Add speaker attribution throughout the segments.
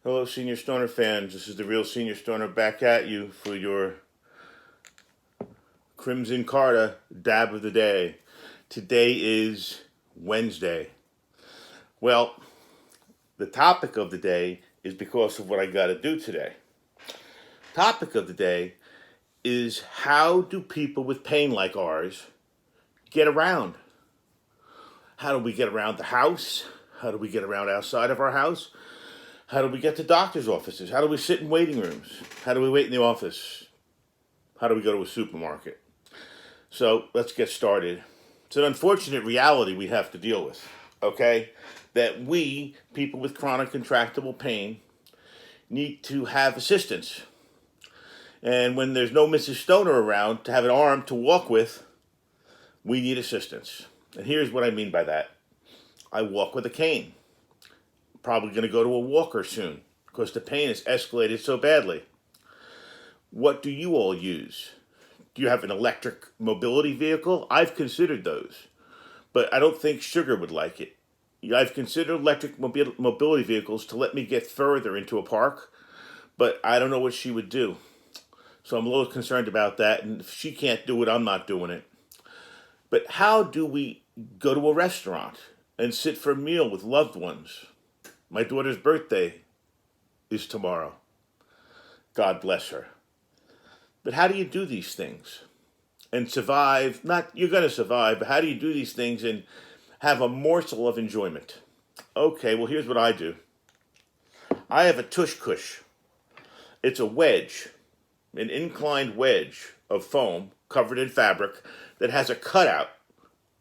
Speaker 1: Hello, Senior Stoner fans. This is the real Senior Stoner back at you for your Crimson Carta dab of the day. Today is Wednesday. Well, the topic of the day is because of what I got to do today. Topic of the day is how do people with pain like ours get around? How do we get around the house? How do we get around outside of our house? How do we get to doctor's offices? How do we sit in waiting rooms? How do we wait in the office? How do we go to a supermarket? So let's get started. It's an unfortunate reality we have to deal with, okay? That we, people with chronic intractable pain, need to have assistance. And when there's no Mrs. Stoner around to have an arm to walk with, we need assistance. And here's what I mean by that. I walk with a cane. Probably going to go to a walker soon because the pain has escalated so badly. What do you all use? Do you have an electric mobility vehicle? I've considered those, but I don't think Sugar would like it. I've considered electric mobility vehicles to let me get further into a park, but I don't know what she would do. So I'm a little concerned about that, and if she can't do it, I'm not doing it. But how do we go to a restaurant and sit for a meal with loved ones? My daughter's birthday is tomorrow. God bless her. But how do you do these things and survive? Not you're going to survive, but how do you do these things and have a morsel of enjoyment? Okay, well, here's what I do. I have a tush kush. It's a wedge, an inclined wedge of foam covered in fabric that has a cutout,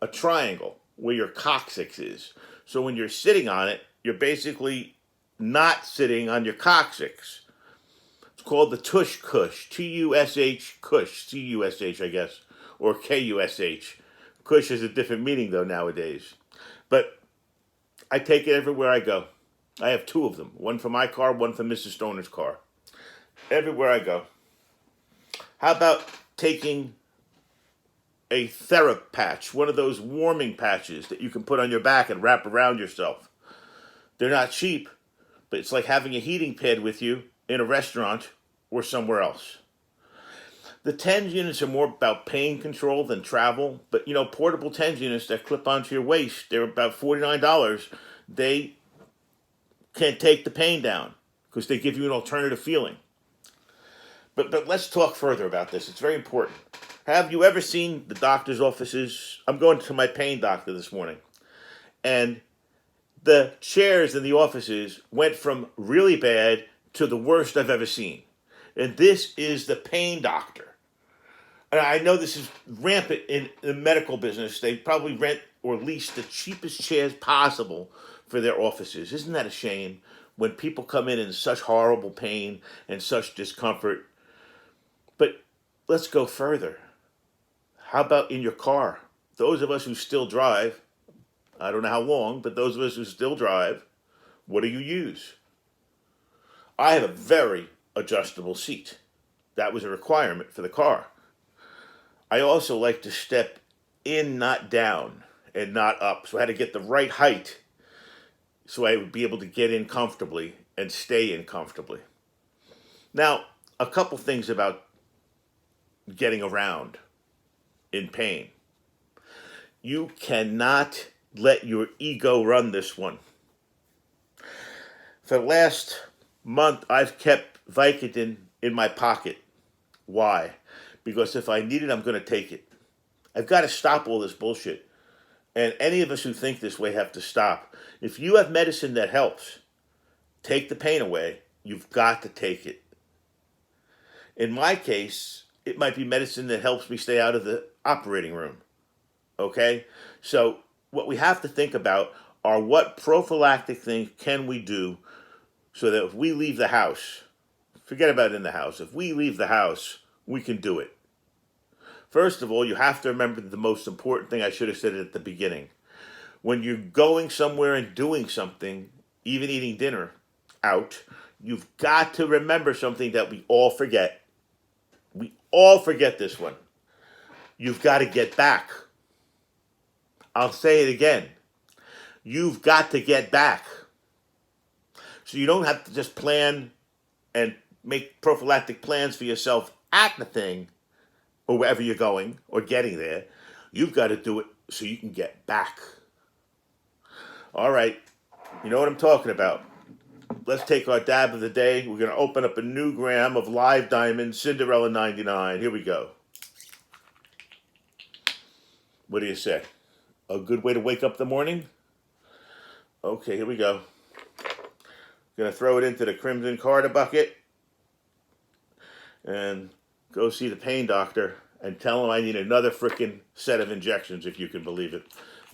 Speaker 1: a triangle, where your coccyx is. So when you're sitting on it, you're basically not sitting on your coccyx. It's called the tush kush, Tush kush, Cush, I guess, or Kush. Kush has a different meaning though nowadays. But I take it everywhere I go. I have two of them, one for my car, one for Mrs. Stoner's car. Everywhere I go. How about taking a TheraPatch, one of those warming patches that you can put on your back and wrap around yourself? They're not cheap, but it's like having a heating pad with you in a restaurant or somewhere else. The TENS units are more about pain control than travel, but portable TENS units that clip onto your waist, they're about $49. They can't take the pain down because they give you an alternative feeling. But let's talk further about this. It's very important. Have you ever seen the doctor's offices? I'm going to my pain doctor this morning, and the chairs in the offices went from really bad to the worst I've ever seen. And this is the pain doctor. And I know this is rampant in the medical business. They probably rent or lease the cheapest chairs possible for their offices. Isn't that a shame when people come in such horrible pain and such discomfort? But let's go further. How about in your car? Those of us who still drive, I don't know how long, but those of us who still drive, what do you use? I have a very adjustable seat. That was a requirement for the car. I also like to step in, not down, and not up. So I had to get the right height so I would be able to get in comfortably and stay in comfortably. Now, a couple things about getting around in pain. You cannot let your ego run this one. For the last month, I've kept Vicodin in my pocket. Why? Because if I need it, I'm going to take it. I've got to stop all this bullshit. And any of us who think this way have to stop. If you have medicine that helps take the pain away, you've got to take it. In my case, it might be medicine that helps me stay out of the operating room. Okay? So what we have to think about are what prophylactic things can we do so that if we leave the house, forget about in the house, if we leave the house, we can do it. First of all, you have to remember the most important thing I should have said at the beginning. When you're going somewhere and doing something, even eating dinner out, you've got to remember something that we all forget. We all forget this one. You've got to get back. I'll say it again. You've got to get back. So you don't have to just plan and make prophylactic plans for yourself at the thing or wherever you're going or getting there. You've got to do it so you can get back. All right, you know what I'm talking about. Let's take our dab of the day. We're going to open up a new gram of Live Diamond Cinderella 99. Here we go. What do you say? A good way to wake up the morning? Okay, here we go. Going to throw it into the Crimson Carter bucket and go see the pain doctor and tell him I need another freaking set of injections, if you can believe it.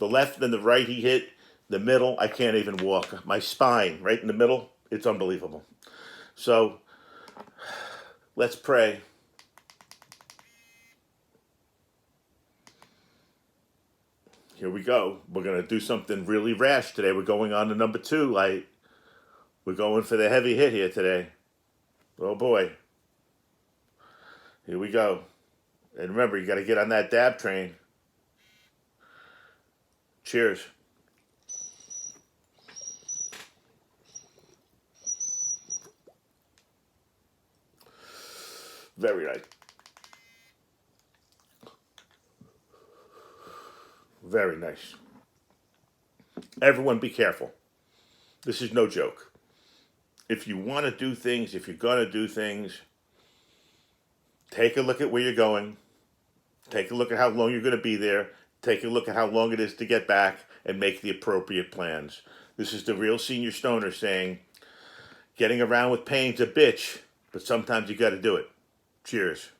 Speaker 1: The left and the right he hit, the middle, I can't even walk. My spine, right in the middle, it's unbelievable. So, let's pray. Here we go. We're going to do something really rash today. We're going on to number 2 light. We're going for the heavy hit here today. Oh boy. Here we go. And remember, you got to get on that dab train. Cheers. Very nice. Very nice. Everyone be careful. This is no joke. If you want to do things, if you're going to do things, take a look at where you're going. Take a look at how long you're going to be there. Take a look at how long it is to get back and make the appropriate plans. This is the real senior stoner saying, getting around with pain's a bitch, but sometimes you got to do it. Cheers.